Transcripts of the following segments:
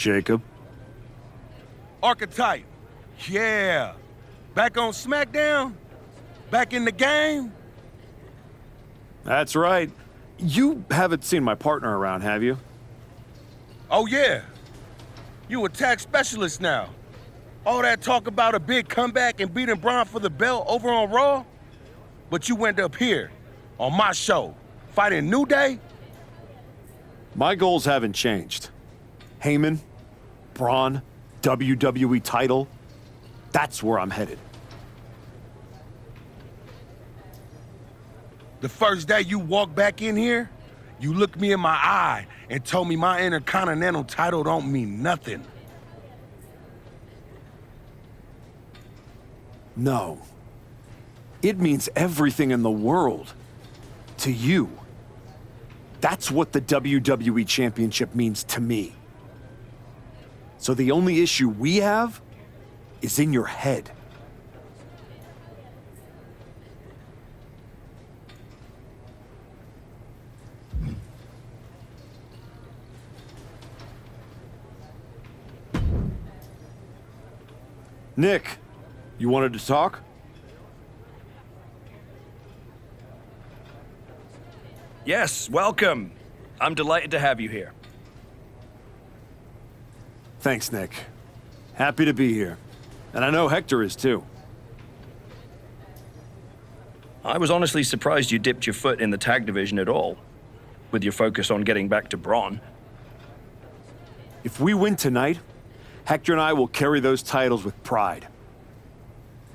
Jacob. Archetype. Yeah. Back on SmackDown? Back in the game? That's right. You haven't seen my partner around, have you? Oh, yeah. You a tag specialist now. All that talk about a big comeback and beating Braun for the belt over on Raw? But you went up here, on my show, fighting New Day? My goals haven't changed. Heyman, Braun, WWE title. That's where I'm headed. The first day you walked back in here, you looked me in my eye and told me my Intercontinental title don't mean nothing. No. It means everything in the world. To you. That's what the WWE Championship means to me. So the only issue we have is in your head. Nick, you wanted to talk? Yes, welcome. I'm delighted to have you here. Thanks, Nick. Happy to be here. And I know Hector is too. I was honestly surprised you dipped your foot in the tag division at all, with your focus on getting back to Braun. If we win tonight, Hector and I will carry those titles with pride.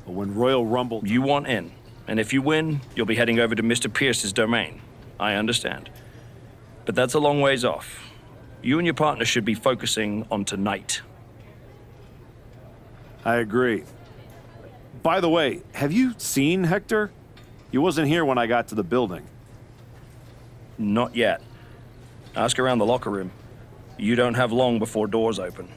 But when Royal Rumble... You want in, and if you win, you'll be heading over to Mr. Pierce's domain. I understand. But that's a long ways off. You and your partner should be focusing on tonight. I agree. By the way, have you seen Hector? He wasn't here when I got to the building. Not yet. Ask around the locker room. You don't have long before doors open.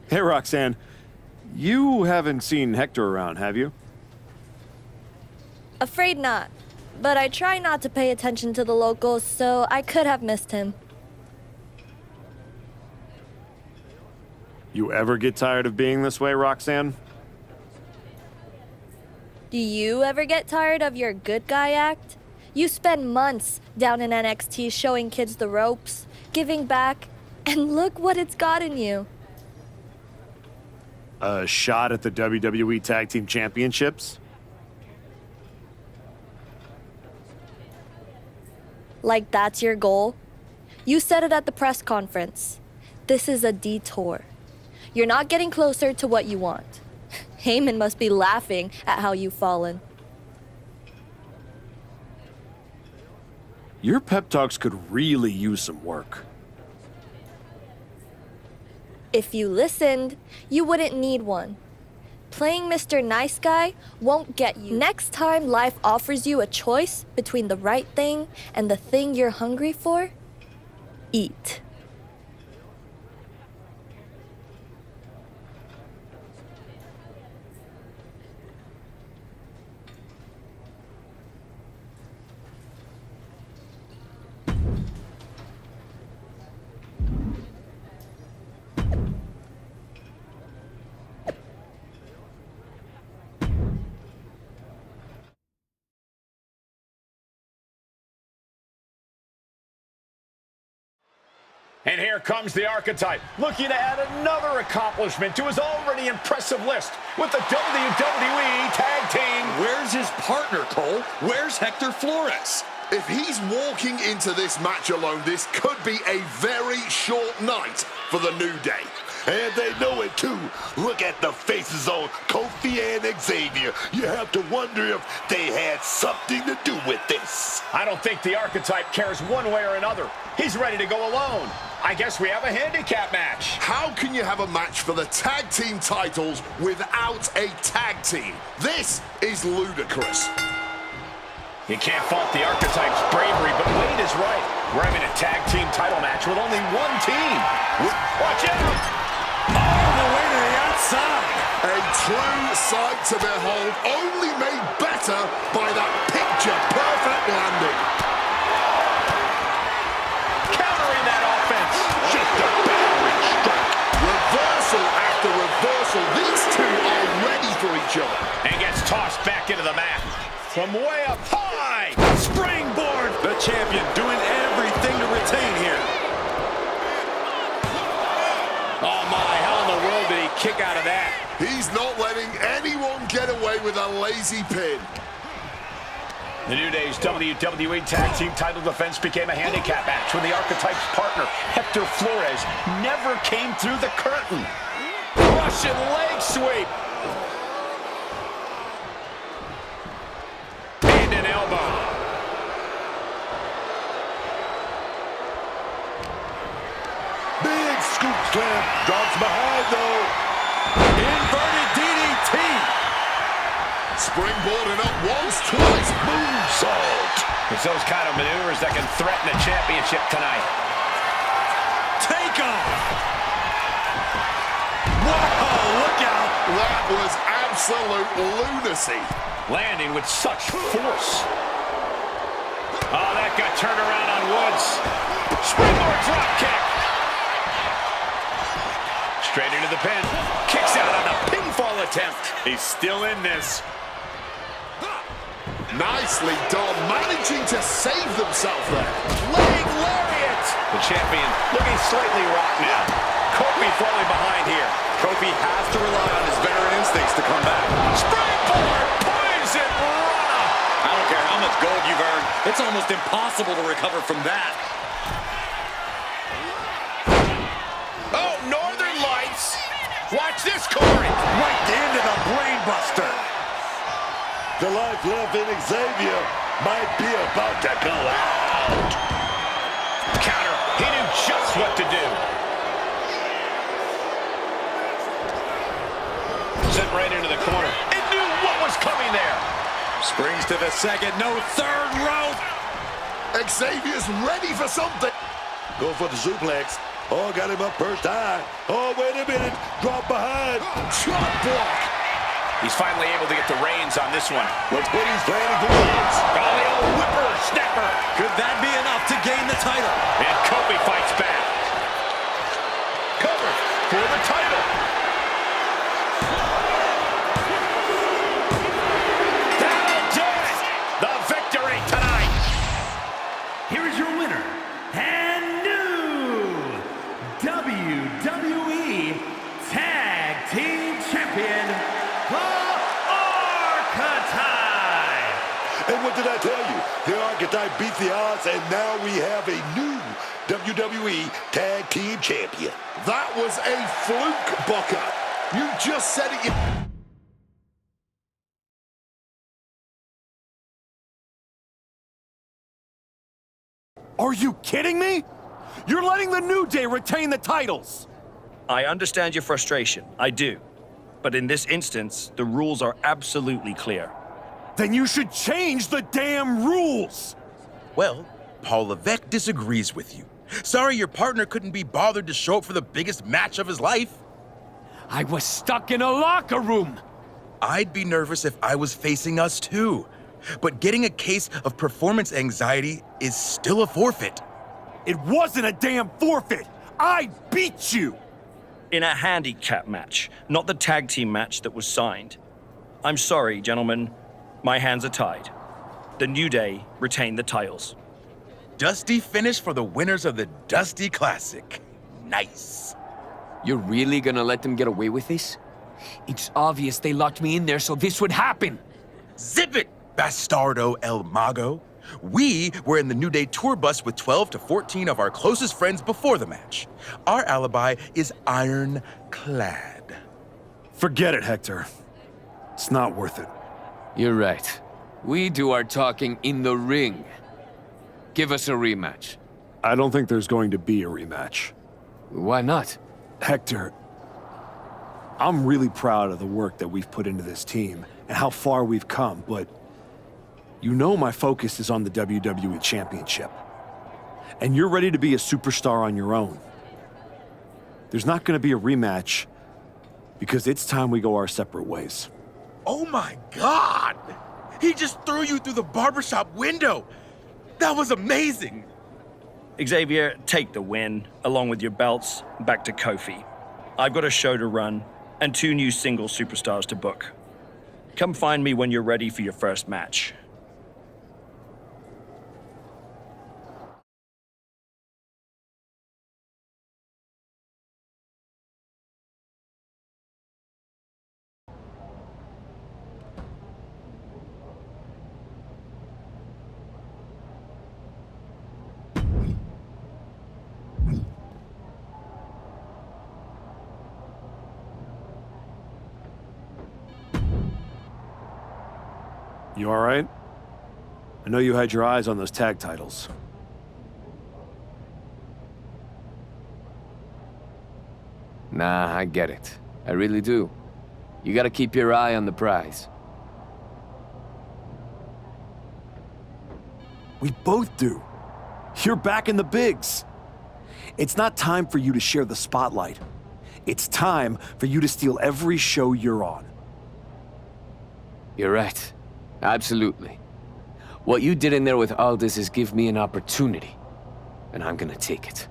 Hey, Roxanne. You haven't seen Hector around, have you? Afraid not. But I try not to pay attention to the locals, so I could have missed him. You ever get tired of being this way, Roxanne? Do you ever get tired of your good guy act? You spend months down in NXT showing kids the ropes, giving back, and look what it's gotten you. A shot at the WWE Tag Team Championships? Like that's your goal? You said it at the press conference. This is a detour. You're not getting closer to what you want. Heyman must be laughing at how you've fallen. Your pep talks could really use some work. If you listened, you wouldn't need one. Playing Mr. Nice Guy won't get you. Next time life offers you a choice between the right thing and the thing you're hungry for, eat. And here comes the Archetype, looking to add another accomplishment to his already impressive list with the WWE Tag Team. Where's his partner, Cole? Where's Hector Flores? If he's walking into this match alone, this could be a very short night for the New Day. And they know it too. Look at the faces on Kofi and Xavier. You have to wonder if they had something to do with this. I don't think the Archetype cares one way or another. He's ready to go alone. I guess we have a handicap match. How can you have a match for the tag team titles without a tag team? This is ludicrous. You can't fault the Archetype's bravery, but Wade is right. We're having a tag team title match with only one team. Watch out! All the way to the outside. inside. A true sight to behold, only made better by that picture-perfect landing. Countering that offense. Just a battering strike. Reversal after reversal. These two are ready for each other. And gets tossed back into the mat. From way up high. Springboard. The champion doing everything to retain here. Oh my, how in the world did he kick out of that? He's not letting anyone get away with a lazy pin. The New Day's WWE Tag Team title defense became a handicap match when the Archetype's partner, Hector Flores, never came through the curtain. Russian leg sweep. And an elbow. Big scoop slam. Drops behind, though. Inverted DDT. Springboarding up once, twice. Moonsault. It's those kind of maneuvers that can threaten a championship tonight. Take off. Whoa, look out. That was absolute lunacy. Landing with such force. Oh, that got turned around on Woods. Springboard drop kick. Straight into the pin. Kicks out on the pinfall attempt. He's still in this. Nicely done, managing to save themselves there. Leg lariat. The champion looking slightly rocked now. Kofi falling behind here. Kofi has to rely on his veteran instincts to come back. Springboard poison rana. I don't care how much gold you've earned. It's almost impossible to recover from that. Oh, Northern Lights. Watch this, Corey. Right into the brain buster. The life left in Xavier might be about to go out. Counter. He knew just what to do. Sent right into the corner. It knew what was coming there. Springs to the second. No third rope. Xavier's ready for something. Go for the suplex. Oh, got him up first time. Oh, wait a minute. Drop behind. Chop block. He's finally able to get the reins on this one. Looks what he's planning to lose. Oh, the old whipper snapper. Could that be enough to gain the title? And Kofi fights back. Covered for the title. That'll do it. The victory tonight. Here is your winner and new WWE Tag Team Champion, the Archetype. And what did I tell you? The Archetype beat the odds, and now we have a new WWE Tag Team Champion. That was a fluke, Booker. You just said it. Are you kidding me? You're letting the New Day retain the titles. I understand your frustration. I do. But in this instance, the rules are absolutely clear. Then you should change the damn rules. Well, Paul Levesque disagrees with you. Sorry your partner couldn't be bothered to show up for the biggest match of his life. I was stuck in a locker room. I'd be nervous if I was facing us too. But getting a case of performance anxiety is still a forfeit. It wasn't a damn forfeit. I beat you. In a handicap match, not the tag team match that was signed. I'm sorry, gentlemen. My hands are tied. The New Day retain the titles. Dusty finish for the winners of the Dusty Classic. Nice. You're really gonna let them get away with this? It's obvious they locked me in there so this would happen. Zip it, Bastardo El Mago. We were in the New Day tour bus with 12 to 14 of our closest friends before the match. Our alibi is ironclad. Forget it, Hector. It's not worth it. You're right. We do our talking in the ring. Give us a rematch. I don't think there's going to be a rematch. Why not? Hector, I'm really proud of the work that we've put into this team and how far we've come, but you know my focus is on the WWE Championship. And you're ready to be a superstar on your own. There's not going to be a rematch Because it's time we go our separate ways. Oh my God! He just threw you through the barbershop window. That was amazing. Xavier, take the win, along with your belts, back to Kofi. I've got a show to run and 2 new single superstars to book. Come find me when you're ready for your first match. You all right? I know you had your eyes on those tag titles. Nah, I get it. I really do. You gotta keep your eye on the prize. We both do. You're back in the bigs. It's not time for you to share the spotlight. It's time for you to steal every show you're on. You're right. Absolutely. What you did in there with Aldis is give me an opportunity, and I'm gonna take it.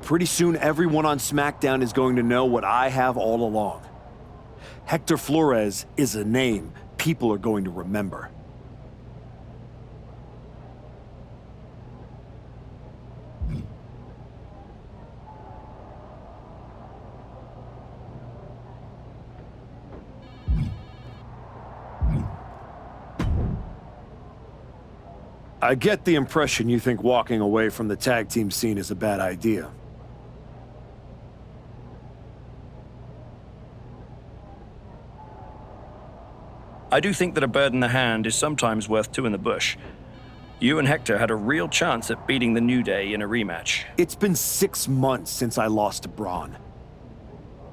Pretty soon, everyone on SmackDown is going to know what I have all along. Hector Flores is a name people are going to remember. I get the impression you think walking away from the tag team scene is a bad idea. I do think that a bird in the hand is sometimes worth 2 in the bush. You and Hector had a real chance at beating the New Day in a rematch. It's been 6 months since I lost to Braun.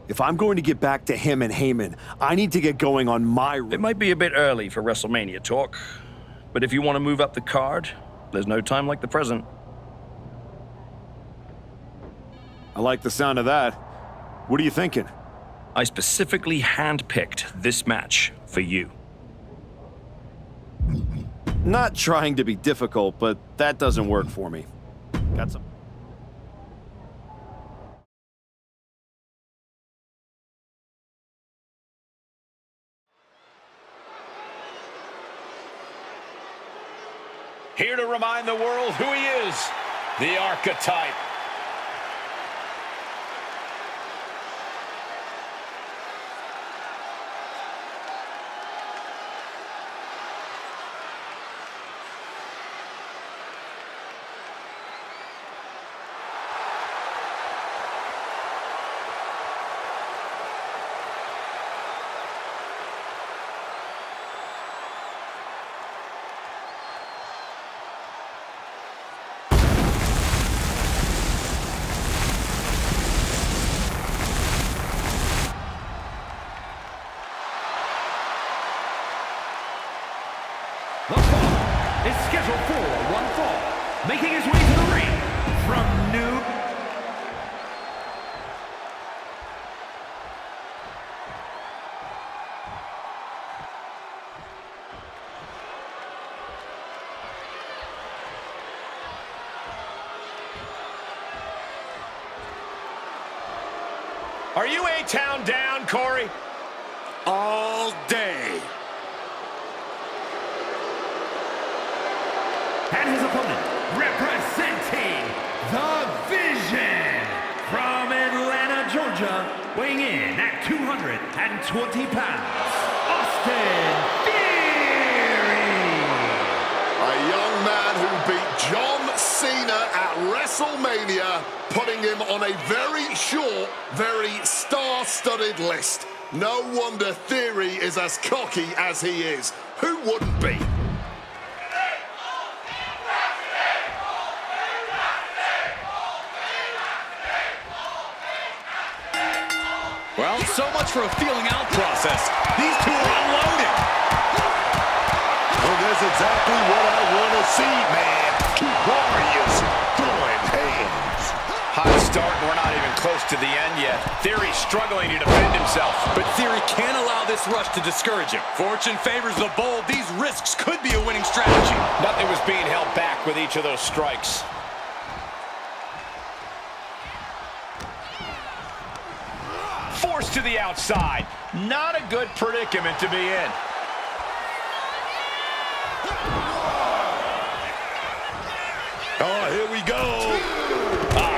If I'm going to get back to him and Heyman, I need to get going on my... It might be a bit early for WrestleMania talk, but if you want to move up the card, there's no time like the present. I like the sound of that. What are you thinking? I specifically handpicked this match for you. Not trying to be difficult, but that doesn't work for me. Got some... Here to remind the world who he is, the Archetype. The fall is scheduled for one fall, making his way to the ring from New... Are you A-Town down, Corey? All day. And his opponent, representing the Vision from Atlanta, Georgia, weighing in at 220 pounds, Austin Theory. A young man who beat John Cena at WrestleMania, putting him on a very short, very star-studded list. No wonder Theory is as cocky as he is. Who wouldn't be? Well, so much for a feeling out process. These two are unloaded. Well, that's exactly what I want to see, man. Two warriors throwing hands. High start, and we're not even close to the end yet. Theory's struggling to defend himself. But Theory can't allow this rush to discourage him. Fortune favors the bold. These risks could be a winning strategy. Nothing was being held back with each of those strikes. Forced to the outside. Not a good predicament to be in. Oh, here we go.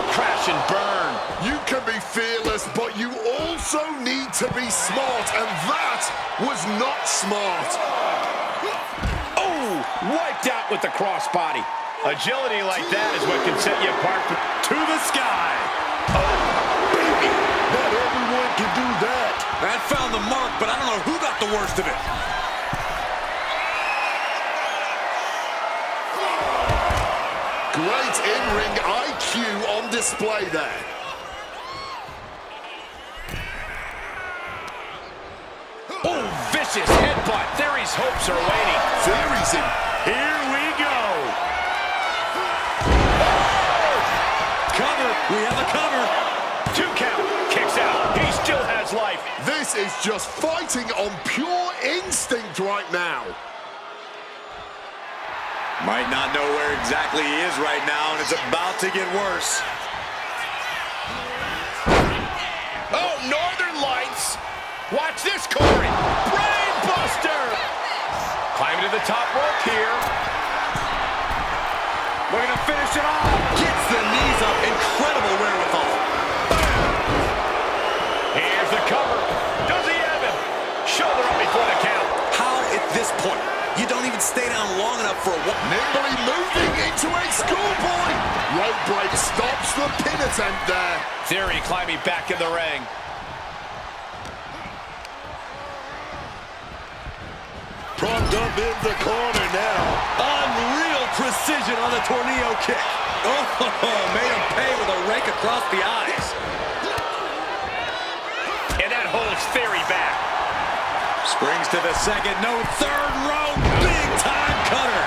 Crash and burn. You can be fearless, but you also need to be smart, and that was not smart. Oh, wiped out with the crossbody. Agility like that is what can set you apart to the sky. Baby, not everyone can do that. That found the mark, but I don't know who got the worst of it. Great in-ring IQ on display there. Oh, vicious headbutt. Theory's hopes are waiting. Theory's in. Here we go. Cover. We have a cover. 2 count. Kicks out. He still has life. This is just fighting on pure instinct right now. Might not know where exactly he is right now, and it's about to get worse. Oh, Northern Lights. Watch this, Corey. Brain buster. Climbing to the top rope here. Looking to finish it off. Gets the knees up. Incredible wherewithal. Here's the cover. Does he have him? Shoulder up before the count. How at this point? You don't even stay down long enough for a walk. Nimbly moving into a schoolboy. Rope break stops the pin attempt there. Theory climbing back in the ring. Propped up in the corner now. Unreal precision on the tornado kick. Oh, made him pay with a rake across the eyes. And that holds Theory back. Springs to the second, no third row, big time cutter.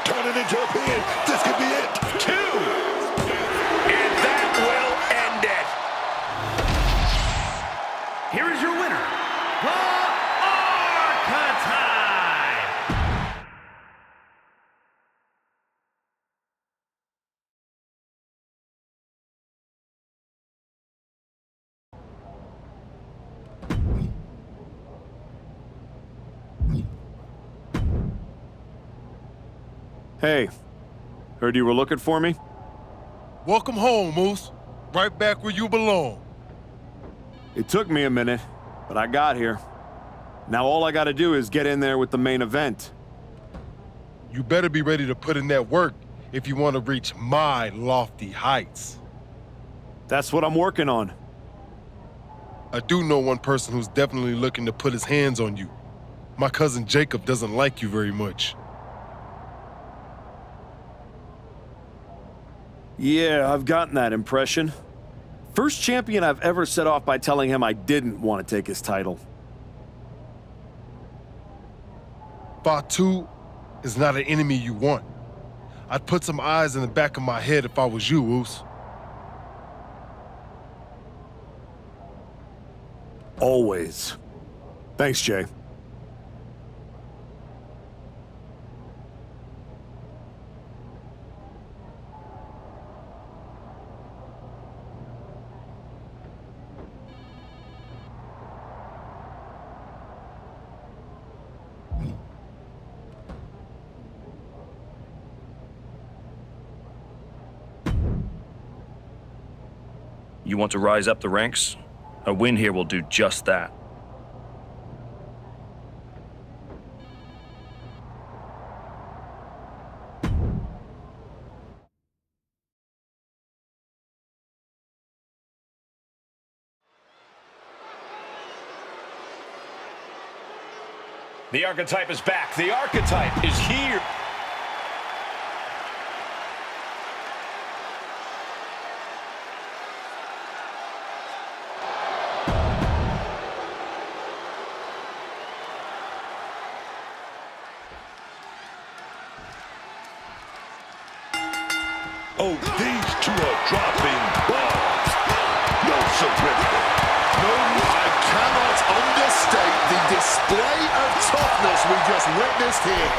Turning into a pin. This could be it. 2. And that will end it. Here is your winner, the Archetype. Hey, heard you were looking for me? Welcome home, Moose. Right back where you belong. It took me a minute, but I got here. Now all I gotta do is get in there with the main event. You better be ready to put in that work if you want to reach my lofty heights. That's what I'm working on. I do know one person who's definitely looking to put his hands on you. My cousin Jacob doesn't like you very much. Yeah, I've gotten that impression. First champion I've ever set off by telling him I didn't want to take his title. Fatu is not an enemy you want. I'd put some eyes in the back of my head if I was you, Oos. Always. Thanks, Jay. You want to rise up the ranks? A win here will do just that. The Archetype is back. The Archetype is here. Oh, these two are dropping bombs. No surrender. No, I cannot understate the display of toughness we just witnessed here.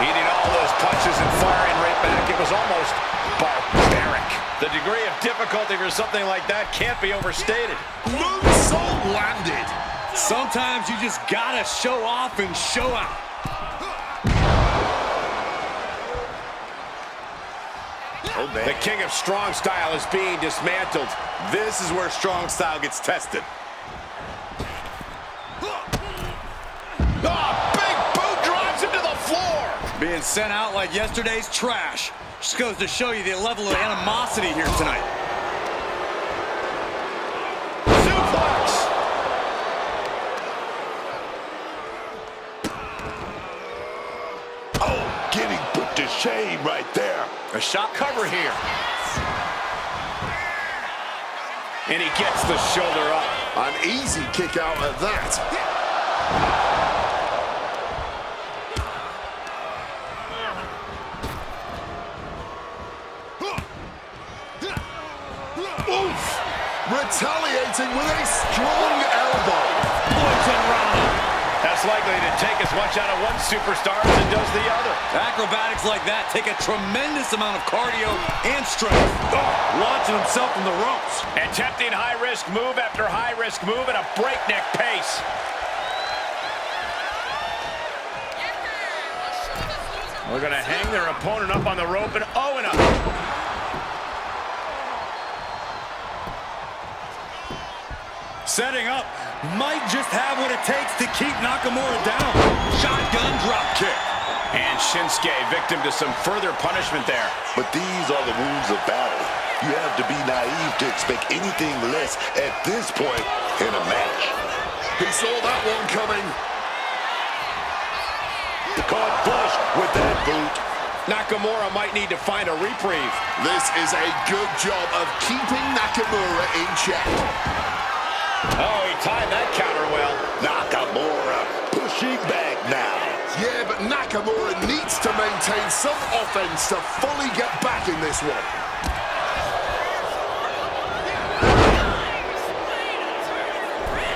Eating all those punches and firing right back. It was almost barbaric. The degree of difficulty for something like that can't be overstated. Moonsault landed. Sometimes you just gotta show off and show out. The king of strong style is being dismantled. This is where strong style gets tested. Big boot drives him to the floor. Being sent out like yesterday's trash. Just goes to show you the level of animosity here tonight. Suplex. Oh, getting put to shame right there. A shot cover here. And he gets the shoulder up. An easy kick out at that. Oof! Retaliating with a strong elbow. That's likely to take as much out of one superstar as it does the other. Acrobatics like that take a tremendous amount of cardio and strength. Launching himself from the ropes. Attempting high-risk move after high-risk move at a breakneck pace. We're going to hang their opponent up on the rope and and up. Setting up. Might just have what it takes to keep Nakamura down. Shotgun drop kick. And Shinsuke victim to some further punishment there. But these are the rules of battle. You have to be naive to expect anything less at this point in a match. He saw that one coming. Caught flush with that boot. Nakamura might need to find a reprieve. This is a good job of keeping Nakamura in check. Oh, he timed that counter well. Nakamura pushing back now. Yeah, but Nakamura needs to maintain some offense to fully get back in this one.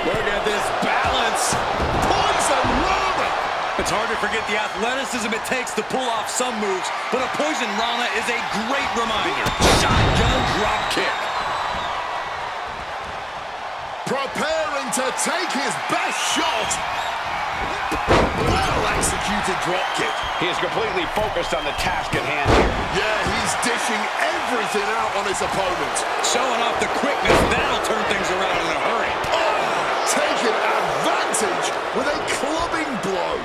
Look at this balance. Poison Rana. It's hard to forget the athleticism it takes to pull off some moves, but a Poison Rana is a great reminder. Shotgun drop kick. Preparing to take his best shot. Well-executed drop kick. He is completely focused on the task at hand here. Yeah, he's dishing everything out on his opponent. Showing off the quickness, that'll turn things around in a hurry. Oh, taking advantage with a clubbing blow.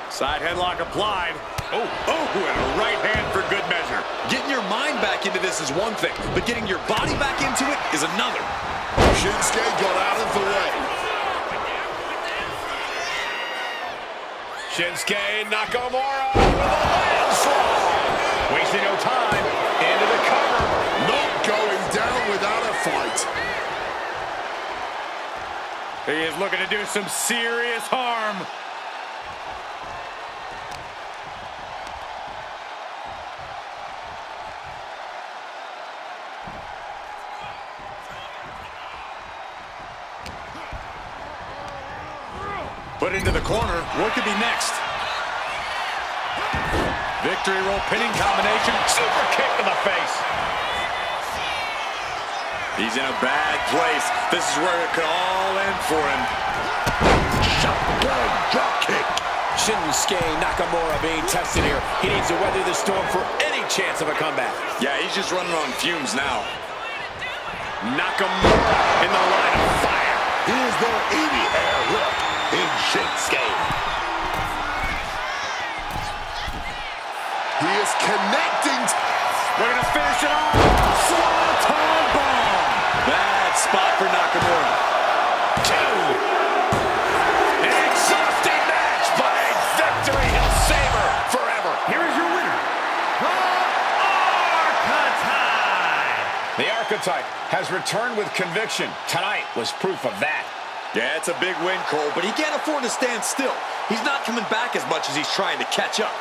Side headlock applied. Oh, and a right hand for good measure. Getting your mind back into this is one thing, but getting your body back into it is another. Shinsuke got out of the way. Shinsuke Nakamura with a landslide. Wasting no time. Into the cover. Not going down without a fight. He is looking to do some serious harm. Put into the corner. What could be next? Victory roll pinning combination. Super kick to the face. He's in a bad place. This is where it could all end for him. Shotgun drop kick. Shinsuke Nakamura being tested here. He needs to weather the storm for any chance of a comeback. Yeah, he's just running on fumes now. Nakamura in the line of fire. Is there any hair left in Shinsuke? He is connecting. They're going to finish it off. Swanton bomb. Bad spot for Nakamura. 2. An exhausting match, but a victory he'll savor forever. Here is your winner, the Archetype. The Archetype has returned with conviction. Tonight was proof of that. Yeah, it's a big win, Cole, but he can't afford to stand still. He's not coming back as much as he's trying to catch up.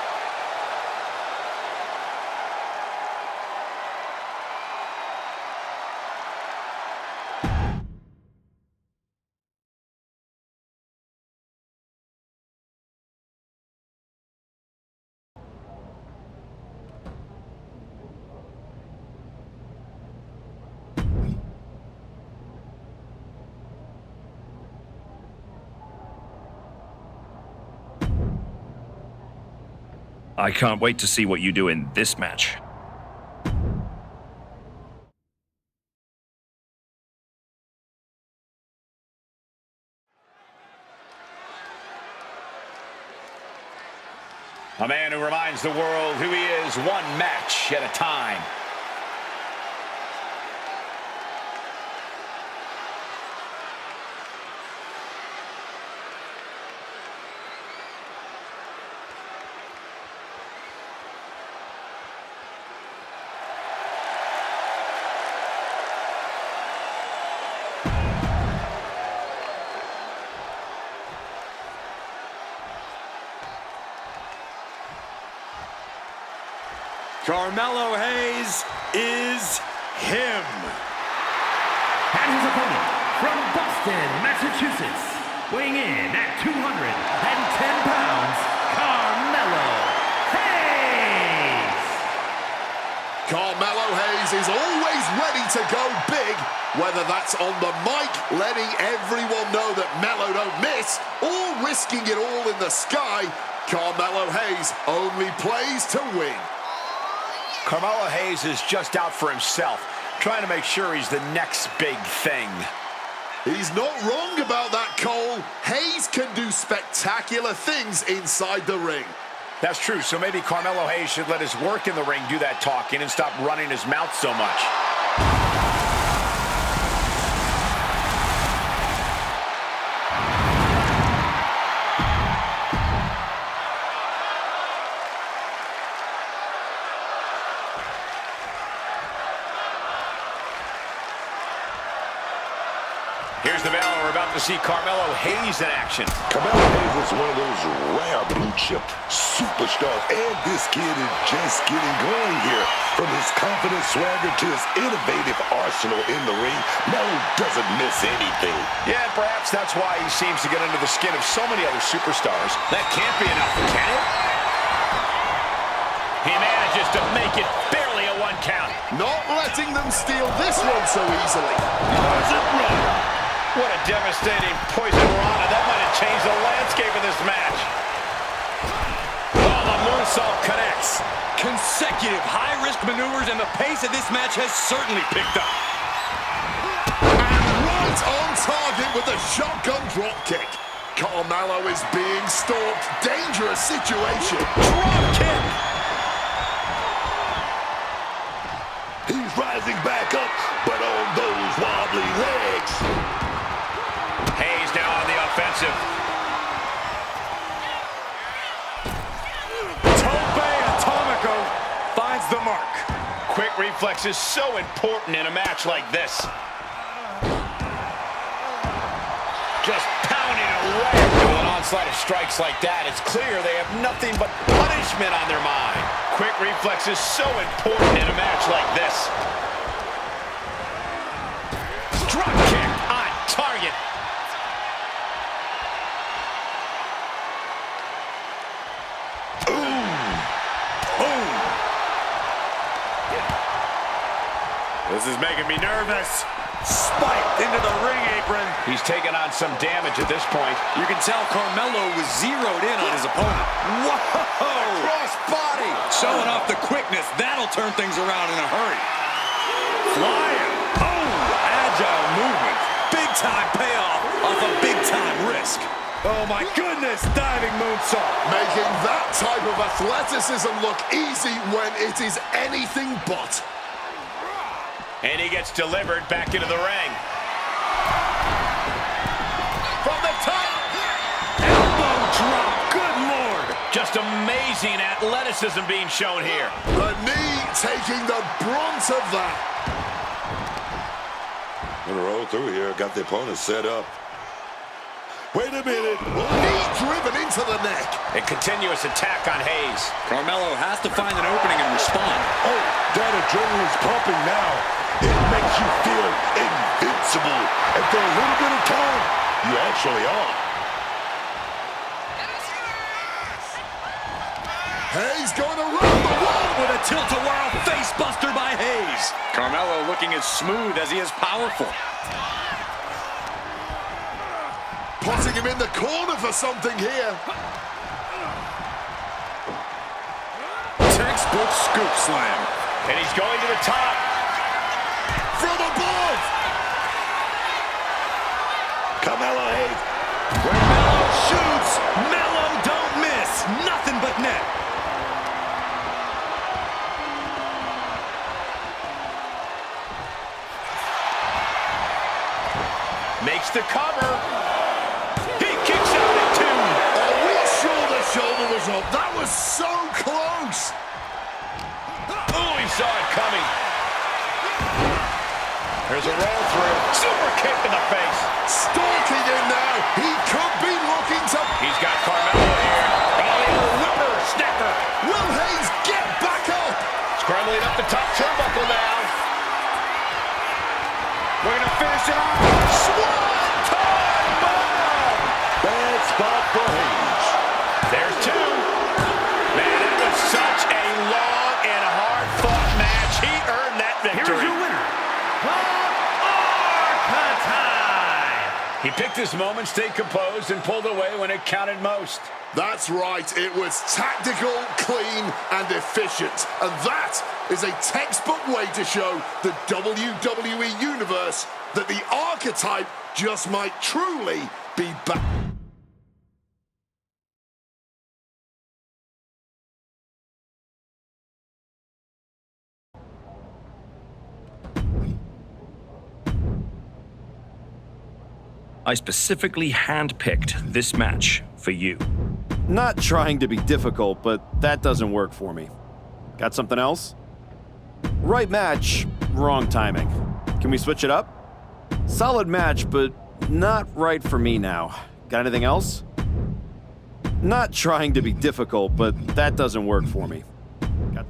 I can't wait to see what you do in this match. A man who reminds the world who he is one match at a time. Carmelo Hayes is him. And his opponent from Boston, Massachusetts, weighing in at 210 pounds, Carmelo Hayes. Carmelo Hayes is always ready to go big, whether that's on the mic, letting everyone know that Melo don't miss, or risking it all in the sky. Carmelo Hayes only plays to win. Carmelo Hayes is just out for himself, trying to make sure he's the next big thing. He's not wrong about that, Cole. Hayes can do spectacular things inside the ring. That's true, so maybe Carmelo Hayes should let his work in the ring do that talking and stop running his mouth so much. Here's the battle. We're about to see Carmelo Hayes in action. Carmelo Hayes is one of those rare blue chip superstars, and this kid is just getting going here. From his confident swagger to his innovative arsenal in the ring, Melo doesn't miss anything. Yeah, perhaps that's why he seems to get under the skin of so many other superstars. That can't be enough, can it? He manages to make it barely a 1 count. Not letting them steal this one so easily. What a devastating poison rana. That might have changed the landscape of this match. Oh, the moonsault connects. Consecutive high-risk maneuvers, and the pace of this match has certainly picked up. And right on target with a shotgun dropkick. Carmelo is being stalked. Dangerous situation. Dropkick. He's rising back up, but on those wobbly legs. Hayes now on the offensive. Tope Atomico finds the mark. Quick reflex is so important in a match like this. Just pounding away. With an onslaught of strikes like that, it's clear they have nothing but punishment on their mind. Quick reflex is so important in a match like this. Drop kick on target. This is making me nervous. Spiked into the ring apron. He's taking on some damage at this point. You can tell Carmelo was zeroed in on his opponent. Whoa! Cross body. Showing off the quickness. That'll turn things around in a hurry. Flying. Oh! Agile movement. Big-time payoff off a big-time risk. Oh, my goodness. Diving moonsault. Making that type of athleticism look easy when it is anything but. And he gets delivered back into the ring. From the top. Elbow drop. Good Lord. Just amazing athleticism being shown here. The knee taking the brunt of that. Gonna roll through here, got the opponent set up. Wait a minute. Knee driven into the neck. A continuous attack on Hayes. Carmelo has to find an opening and respond. Oh, that adrenaline's pumping now. It makes you feel invincible. And for a little bit of time, you actually are. Hayes going around the world With a tilt-a-whirl face buster by Hayes. Carmelo looking as smooth as he is powerful. Putting him in the corner for something here. Textbook scoop slam. And he's going to the top. From above. Carmelo Hayes. Where Melo shoots, Melo don't miss. Nothing but net. Makes the cover. He kicks out at 2. Are we sure the shoulder was up? That was so close. Oh, he saw it coming. There's a roll through. Super kick in the face. Stalking in now. He could be looking to... He's got Carmelo here. Oh, the old whipper snapper. Will Hayes get back up? Scrambling up the top turnbuckle now. We're going to finish it off. Swan-Ton bomb. Bad spot for Hayes. There's 2. Man, that was such a long and hard-fought match. He earned that victory. Here's your winner, Archetype. He picked his moment, stayed composed, and pulled away when it counted most. That's right. It was tactical, clean, and efficient. And that is a textbook way to show the WWE Universe that the Archetype just might truly be back. I specifically handpicked this match for you. Not trying to be difficult, but that doesn't work for me. Got something else? Right match, wrong timing. Can we switch it up? Solid match, but not right for me now. Got anything else? Not trying to be difficult, but that doesn't work for me. Got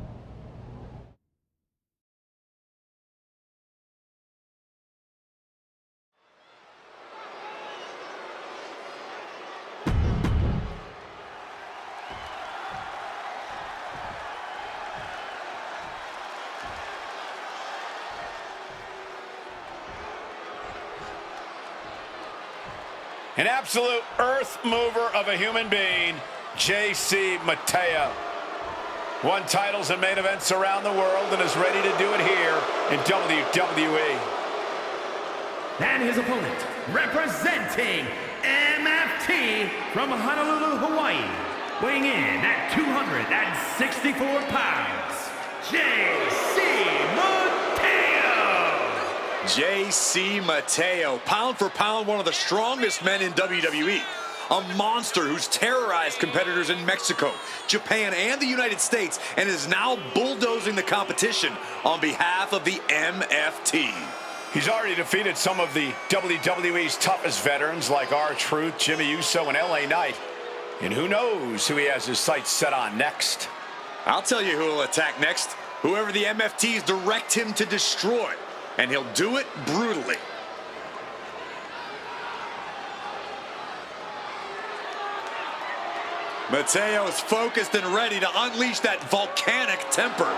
An absolute earth mover of a human being, J.C. Mateo. Won titles and main events around the world and is ready to do it here in WWE. And his opponent, representing MFT from Honolulu, Hawaii, weighing in at 264 pounds, J.C. J.C. Mateo, pound for pound, one of the strongest men in WWE. A monster who's terrorized competitors in Mexico, Japan, and the United States, and is now bulldozing the competition on behalf of the MFT. He's already defeated some of the WWE's toughest veterans like R-Truth, Jimmy Uso, and LA Knight. And who knows who he has his sights set on next. I'll tell you who will attack next. Whoever the MFTs direct him to destroy. And he'll do it brutally. Mateo is focused and ready to unleash that volcanic temper.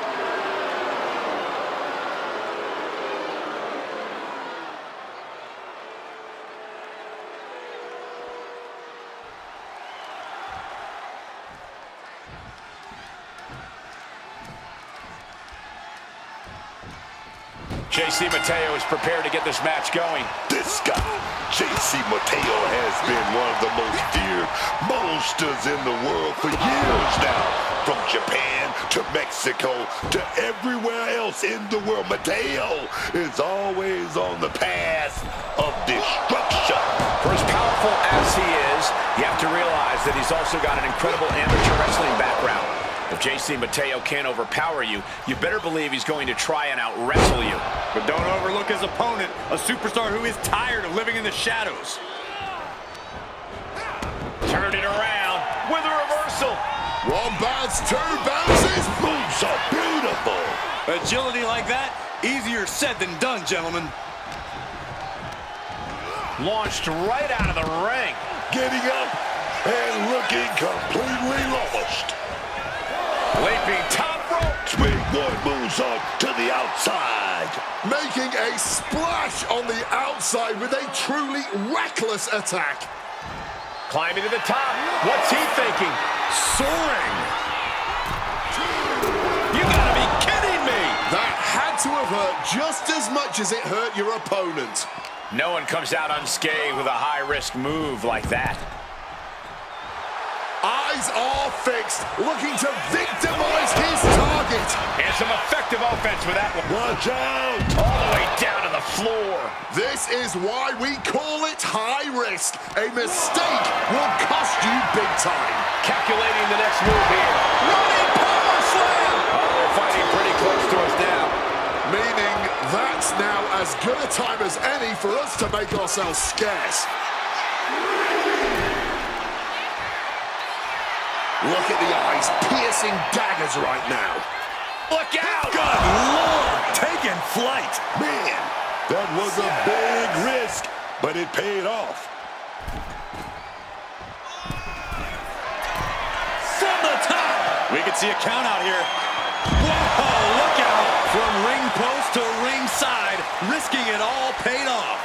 J.C. Mateo is prepared to get this match going. This guy, J.C. Mateo, has been one of the most feared monsters in the world for years now. From Japan to Mexico to everywhere else in the world, Mateo is always on the path of destruction. For as powerful as he is, you have to realize that he's also got an incredible amateur wrestling background. If J.C. Mateo can't overpower you, you better believe he's going to try and out-wrestle you. But don't overlook his opponent, a superstar who is tired of living in the shadows. Turned it around with a reversal. One bounce, 2 bounces. Moves are beautiful. Agility like that, easier said than done, gentlemen. Launched right out of the ring. Getting up and looking completely lost. Leaping top rope. Big boy moves on to the outside. Making a splash on the outside with a truly reckless attack. Climbing to the top. What's he thinking? Soaring. got to have hurt just as much as it hurt your opponent. No one comes out unscathed with a high-risk move like that. Eyes are fixed, looking to victimize his target. And some effective offense with that one. Watch out! All the way down to the floor. This is why we call it high risk. A mistake will cost you big time. Calculating the next move here. Running power slam! Oh, they're fighting pretty close to us now. Meaning that's now as good a time as any for us to make ourselves scarce. Look at the eyes, piercing daggers right now. Look out! Good Lord! Taking flight. Man, that was a big risk, but it paid off. From the top! We can see a count out here. Whoa, look out! From ring post to ring side, risking it all paid off.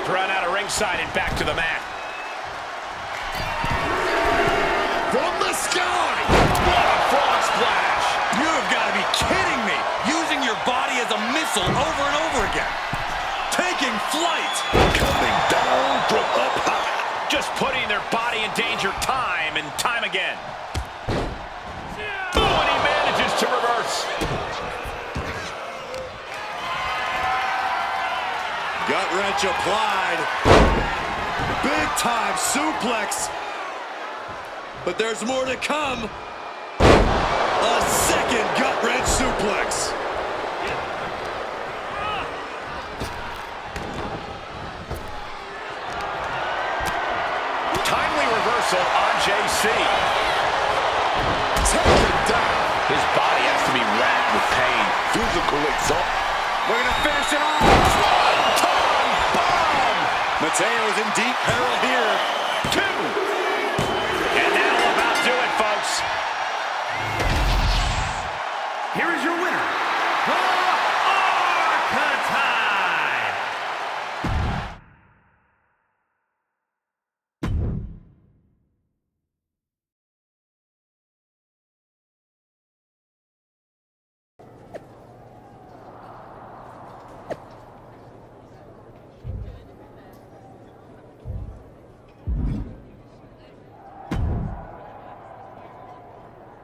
Thrown out of ringside and back to the mat. From the sky! What a frog splash! You have got to be kidding me! Using your body as a missile over and over again. Taking flight! Coming down from up high. Just putting their body in danger time and time again. Oh, and he manages to reverse. Gut wrench applied. Big time suplex. But there's more to come. A second gut wrench suplex. Timely reversal on JC. Taken down. His body has to be racked with pain. Physical exhaust. We're gonna finish it off. Swanton bomb! Mateo's in deep peril here. 2. And that'll about do it, folks. Here is your winner, the Archetype.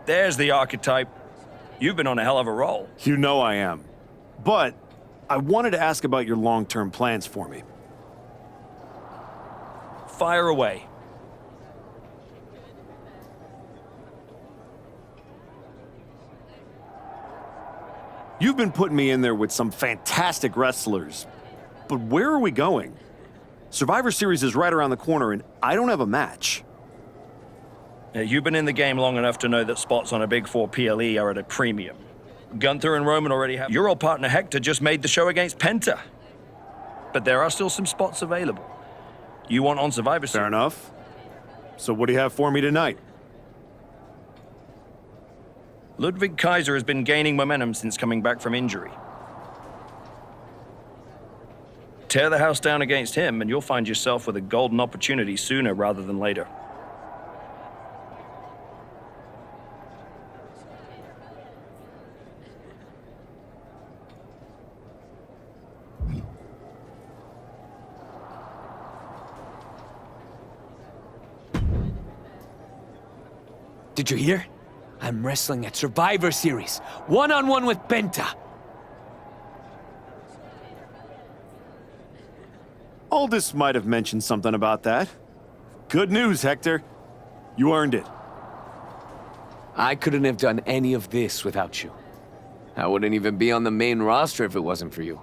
There's the Archetype. You've been on a hell of a roll. You know I am. But I wanted to ask about your long-term plans for me. Fire away. You've been putting me in there with some fantastic wrestlers. But where are we going? Survivor Series is right around the corner, and I don't have a match. You've been in the game long enough to know that spots on a Big 4 PLE are at a premium. Gunther and Roman already have. Your old partner Hector just made the show against Penta. But there are still some spots available. You want on Survivor Series? Fair enough. So what do you have for me tonight? Ludwig Kaiser has been gaining momentum since coming back from injury. Tear the house down against him, and you'll find yourself with a golden opportunity sooner rather than later. Did you hear? I'm wrestling at Survivor Series, one-on-one with Penta. Aldis might have mentioned something about that. Good news, Hector. You earned it. I couldn't have done any of this without you. I wouldn't even be on the main roster if it wasn't for you.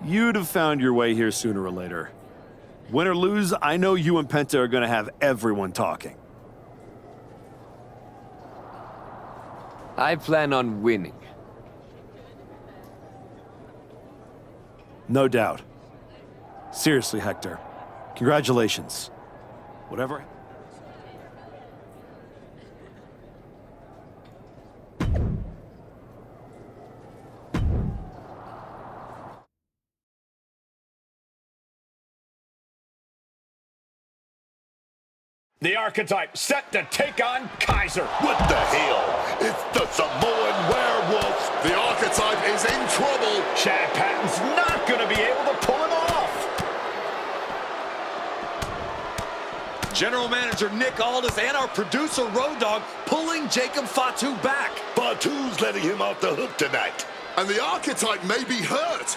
You'd have found your way here sooner or later. Win or lose, I know you and Penta are gonna have everyone talking. I plan on winning. No doubt. Seriously, Hector. Congratulations. Whatever. The Archetype set to take on Kaiser. What the hell? It's the Samoan Werewolf. The Archetype is in trouble. Chad Patton's not going to be able to pull him off. General Manager Nick Aldis and our producer Road Dogg pulling Jacob Fatu back. Fatu's letting him off the hook tonight. And the Archetype may be hurt.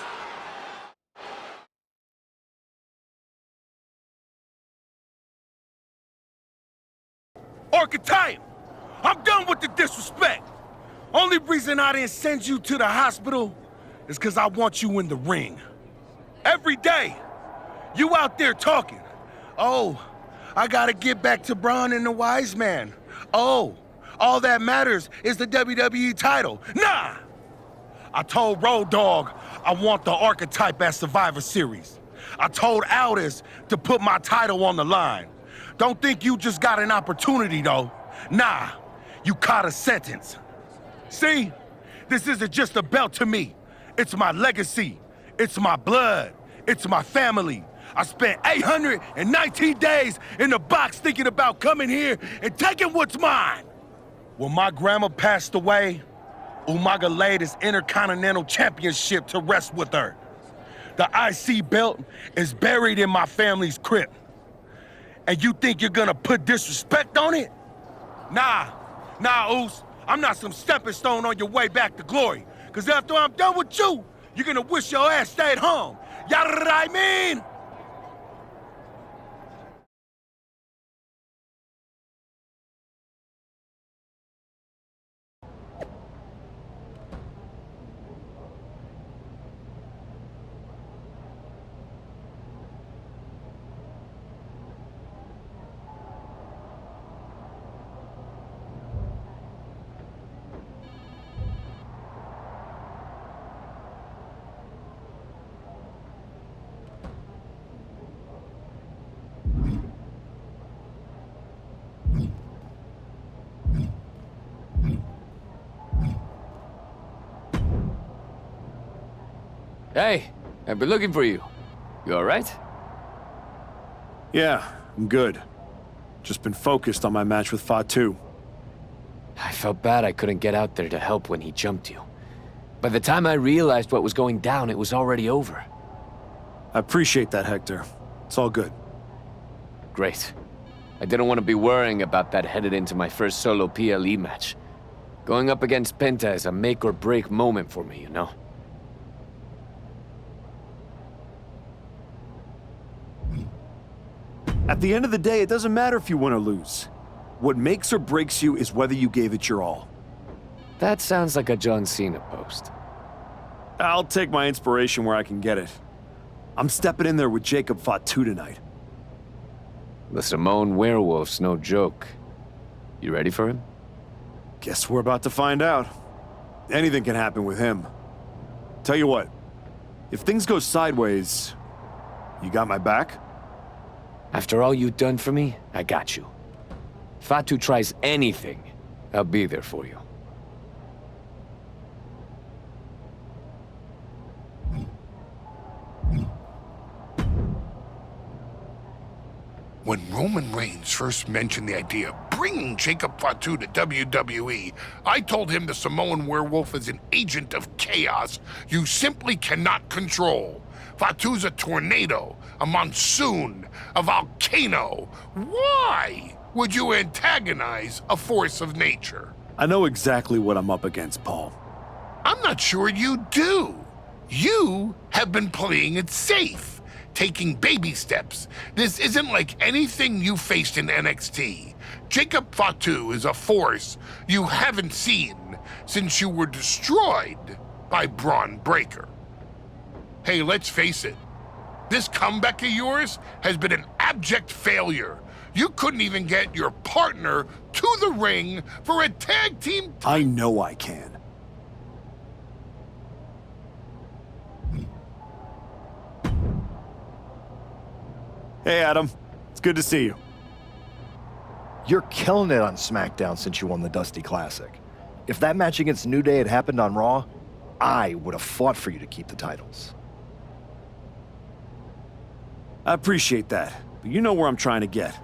Archetype, I'm done with the disrespect. Only reason I didn't send you to the hospital is because I want you in the ring. Every day, you out there talking. Oh, I gotta get back to Braun and the Wise Man. Oh, all that matters is the WWE title. Nah! I told Road Dogg I want the Archetype at Survivor Series. I told Aldis to put my title on the line. Don't think you just got an opportunity, though. Nah, you caught a sentence. See? This isn't just a belt to me. It's my legacy. It's my blood. It's my family. I spent 819 days in the box thinking about coming here and taking what's mine. When my grandma passed away, Umaga laid his Intercontinental Championship to rest with her. The IC belt is buried in my family's crypt. And you think you're gonna put disrespect on it? Nah, Oos. I'm not some stepping stone on your way back to glory. Cause after I'm done with you, you're gonna wish your ass stayed home. You know what I mean? Hey, I've been looking for you. You all right? Yeah, I'm good. Just been focused on my match with Fatu. I felt bad I couldn't get out there to help when he jumped you. By the time I realized what was going down, it was already over. I appreciate that, Hector. It's all good. Great. I didn't want to be worrying about that headed into my first solo PLE match. Going up against Penta is a make-or-break moment for me, you know? At the end of the day, it doesn't matter if you win or lose. What makes or breaks you is whether you gave it your all. That sounds like a John Cena post. I'll take my inspiration where I can get it. I'm stepping in there with Jacob Fatu tonight. The Samoan werewolf's no joke. You ready for him? Guess we're about to find out. Anything can happen with him. Tell you what, if things go sideways, you got my back? After all you've done for me, I got you. Fatu tries anything, I'll be there for you. When Roman Reigns first mentioned the idea of bringing Jacob Fatu to WWE, I told him the Samoan werewolf is an agent of chaos you simply cannot control. Fatu's a tornado, a monsoon, a volcano. Why would you antagonize a force of nature? I know exactly what I'm up against, Paul. I'm not sure you do. You have been playing it safe, taking baby steps. This isn't like anything you faced in NXT. Jacob Fatu is a force you haven't seen since you were destroyed by Braun Breaker. Hey, let's face it. This comeback of yours has been an abject failure. You couldn't even get your partner to the ring for a tag team. I know I can. Hey, Adam. It's good to see you. You're killing it on SmackDown since you won the Dusty Classic. If that match against New Day had happened on Raw, I would have fought for you to keep the titles. I appreciate that, but you know where I'm trying to get.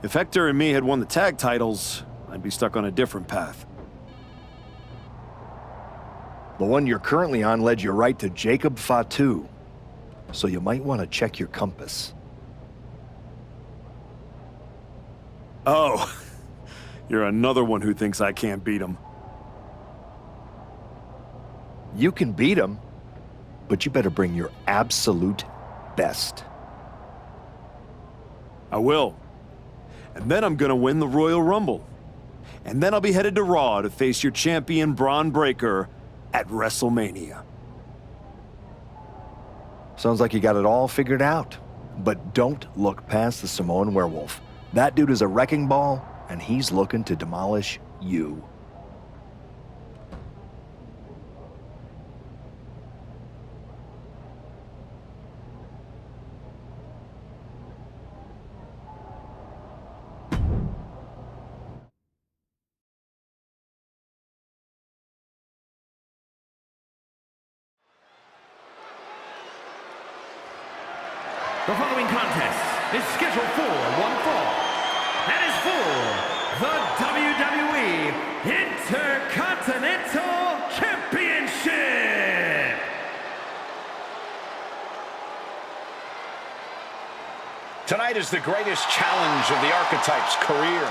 If Hector and me had won the tag titles, I'd be stuck on a different path. The one you're currently on led you right to Jacob Fatu, so you might want to check your compass. Oh, you're another one who thinks I can't beat him. You can beat him, but you better bring your absolute best. I will. And then I'm gonna win the Royal Rumble. And then I'll be headed to Raw to face your champion Braun Breaker at WrestleMania. Sounds like you got it all figured out. But don't look past the Samoan Werewolf. That dude is a wrecking ball, and he's looking to demolish you. The following contest is scheduled for one fall. That is for the WWE Intercontinental Championship. Tonight is the greatest challenge of the Archetype's career.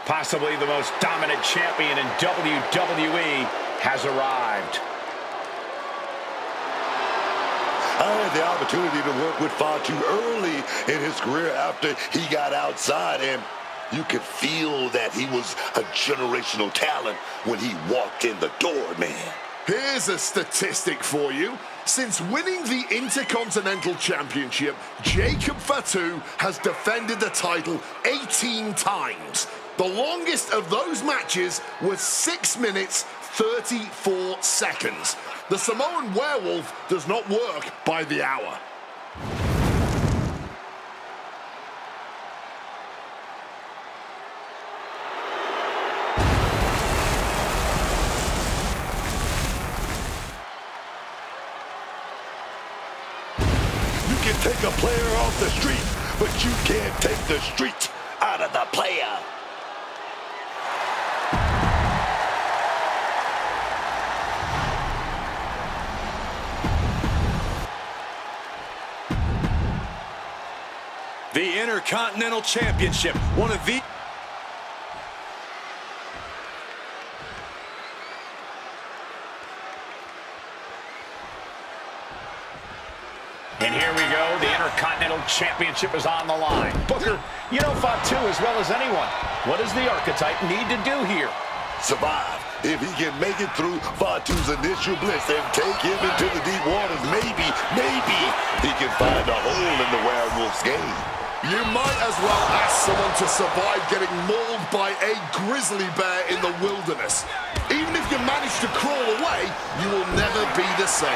Possibly the most dominant champion in WWE has arrived. I had the opportunity to work with Fatu early in his career after he got outside, and you could feel that he was a generational talent when he walked in the door, man. Here's a statistic for you. Since winning the Intercontinental Championship, Jacob Fatu has defended the title 18 times. The longest of those matches was 6 minutes, 34 seconds. The Samoan Werewolf does not work by the hour. You can take a player off the street, but you can't take the street out of the player. The Intercontinental Championship, one of the... And here we go. The Intercontinental Championship is on the line. Booker, you know Fatu as well as anyone. What does the Archetype need to do here? Survive. If he can make it through Fatu's initial blitz and take him into the deep waters, maybe he can find a hole in the Werewolf's game. You might as well ask someone to survive getting mauled by a grizzly bear in the wilderness. Even if you manage to crawl away, you will never be the same.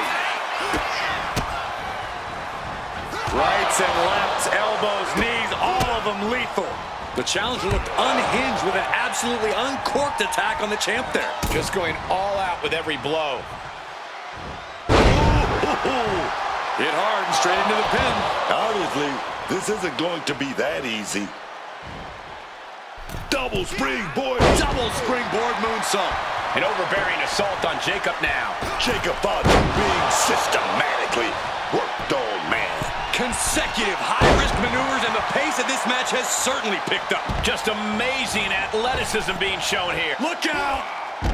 Rights and lefts, elbows, knees, all of them lethal. The challenger looked unhinged with an absolutely uncorked attack on the champ there. Just going all out with every blow. Hit hard and straight into the pin. Obviously, this isn't going to be that easy. Double springboard. Double springboard moonsault. An overbearing assault on Jacob now. Jacob Fatu being systematically worked on, man. Consecutive high-risk maneuvers, and the pace of this match has certainly picked up. Just amazing athleticism being shown here. Look out!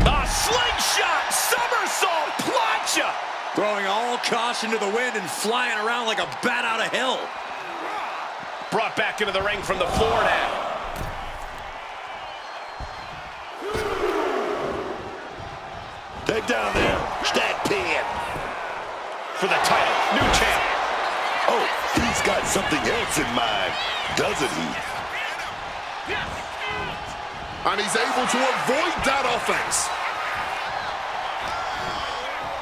A slingshot, somersault, plancha. Throwing all caution to the wind and flying around like a bat out of hell. Brought back into the ring from the floor now. Take down there. Stat pin. For the title, new champ. Oh, he's got something else in mind, doesn't he? And he's able to avoid that offense.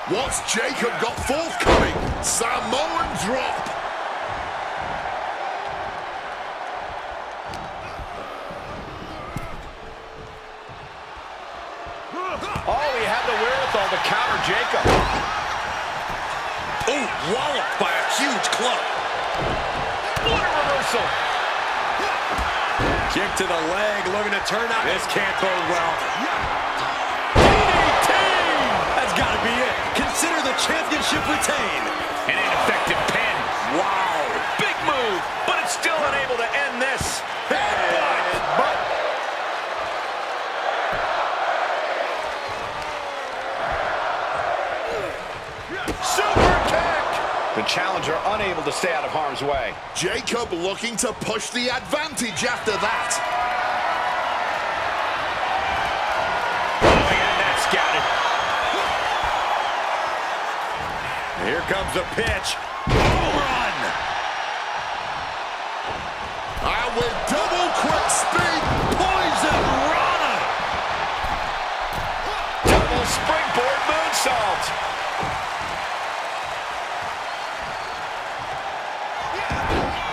What's Jacob got forthcoming? Samoan drop. Oh, he had the wherewithal to counter Jacob. Oh, walloped by a huge club. What a reversal. Kick to the leg, looking to turn out. This can't bode well. DDT! That's got to be it. Consider the championship retained. An ineffective pin. Wow. Big move, but it's still unable to end this. Headbutt. Super kick. The challenger unable to stay out of harm's way. Jacob looking to push the advantage after that. Oh, yeah, that's scouted. Here comes the pitch. Home run. And with double quick speed, Poison Rana. Double springboard moonsault.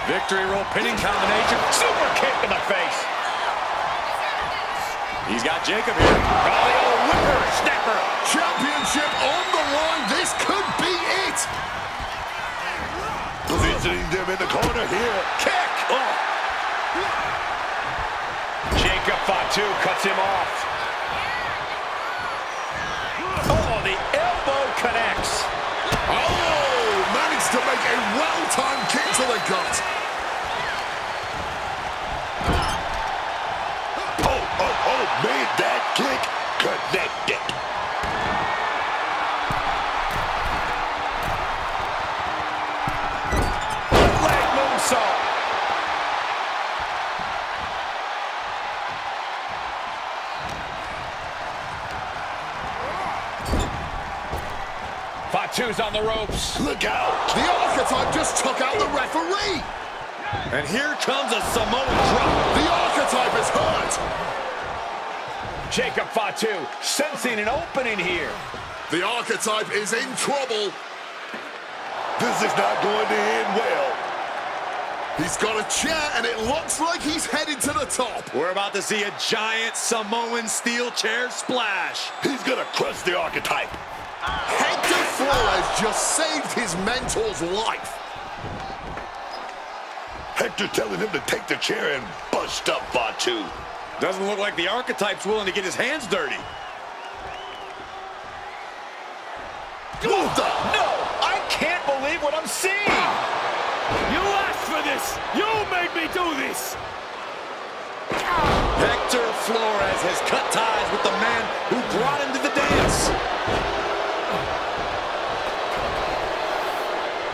Victory roll pinning combination. Super kick in the face. He's got Jacob here. Oh, the old whipper-snapper. championship on the line. This could be it. Positioning them in the corner here. Kick. Oh. Jacob Fatu cuts him off. Oh, the elbow connects. Oh, managed to make a well-timed kick to the gut. Oh, made that kick connected. Leg moonsault. Fatu's on the ropes. Look out. The Archetype just took out the referee. And here comes a Samoan drop. The Archetype is hurt. Jacob Fatu sensing an opening here. The Archetype is in trouble. This is not going to end well. He's got a chair, and it looks like he's headed to the top. We're about to see a giant Samoan steel chair splash. He's going to crush the Archetype. Hector Flores just saved his mentor's life. Hector telling him to take the chair and bust up Fatu. Doesn't look like the Archetype's willing to get his hands dirty. What the? No, I can't believe what I'm seeing. You asked for this! You made me do this! Hector Flores has cut ties with the man who brought him to the dance.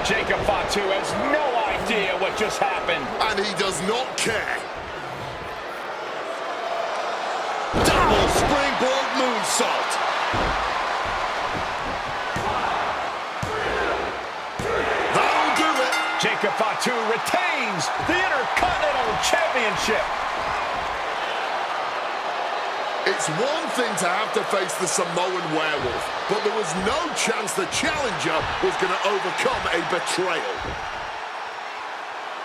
Jacob Fatu has no idea what just happened. And he does not care. Double springboard moonsault. That'll do it. Jacob Fatu retains the Intercontinental Championship. It's one thing to have to face the Samoan werewolf, but there was no chance the challenger was going to overcome a betrayal.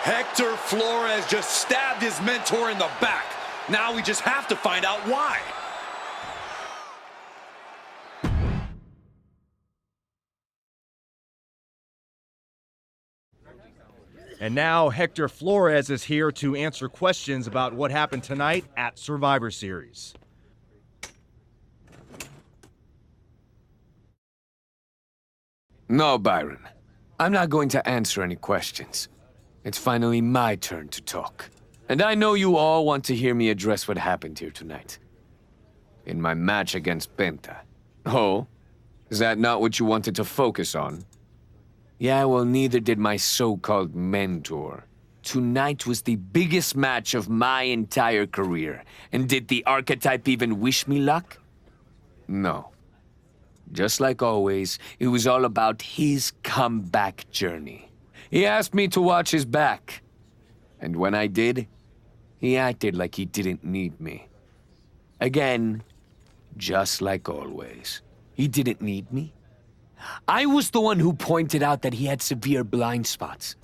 Hector Flores just stabbed his mentor in the back. Now we just have to find out why. And now Hector Flores is here to answer questions about what happened tonight at Survivor Series. No, Byron. I'm not going to answer any questions. It's finally my turn to talk. And I know you all want to hear me address what happened here tonight. In my match against Penta. Oh? Is that not what you wanted to focus on? Yeah, well, neither did my so-called mentor. Tonight was the biggest match of my entire career. And did the archetype even wish me luck? No. Just like always, it was all about his comeback journey. He asked me to watch his back. And when I did, he acted like he didn't need me. Again, just like always. He didn't need me. I was the one who pointed out that he had severe blind spots.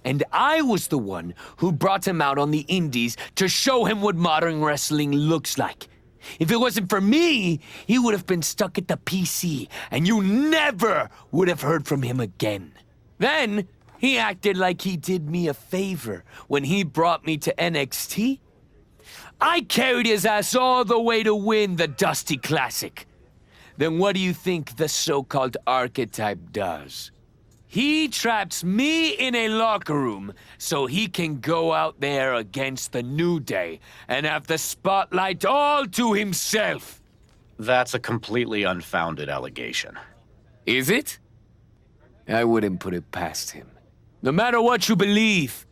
And I was the one who brought him out on the indies to show him what modern wrestling looks like. If it wasn't for me, he would have been stuck at the PC, and you never would have heard from him again. Then, he acted like he did me a favor when he brought me to NXT. I carried his ass all the way to win the Dusty Classic. Then what do you think the so-called archetype does? He traps me in a locker room so he can go out there against the New Day and have the spotlight all to himself. That's a completely unfounded allegation. Is it? I wouldn't put it past him. No matter what you believe.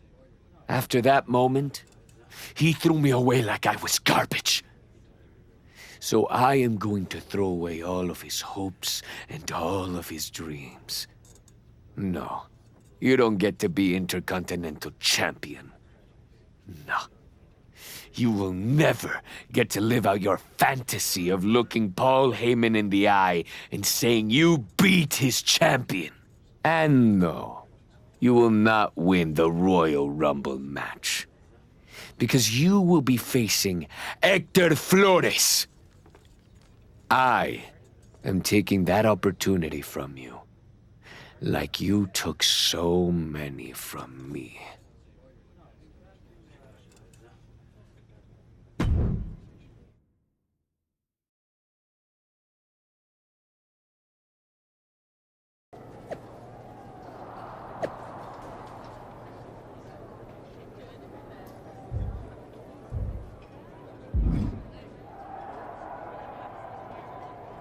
After that moment, he threw me away like I was garbage. So I am going to throw away all of his hopes and all of his dreams. No, you don't get to be Intercontinental Champion. No. You will never get to live out your fantasy of looking Paul Heyman in the eye and saying you beat his champion. And no, you will not win the Royal Rumble match. Because you will be facing Hector Flores. I am taking that opportunity from you. Like you took so many from me.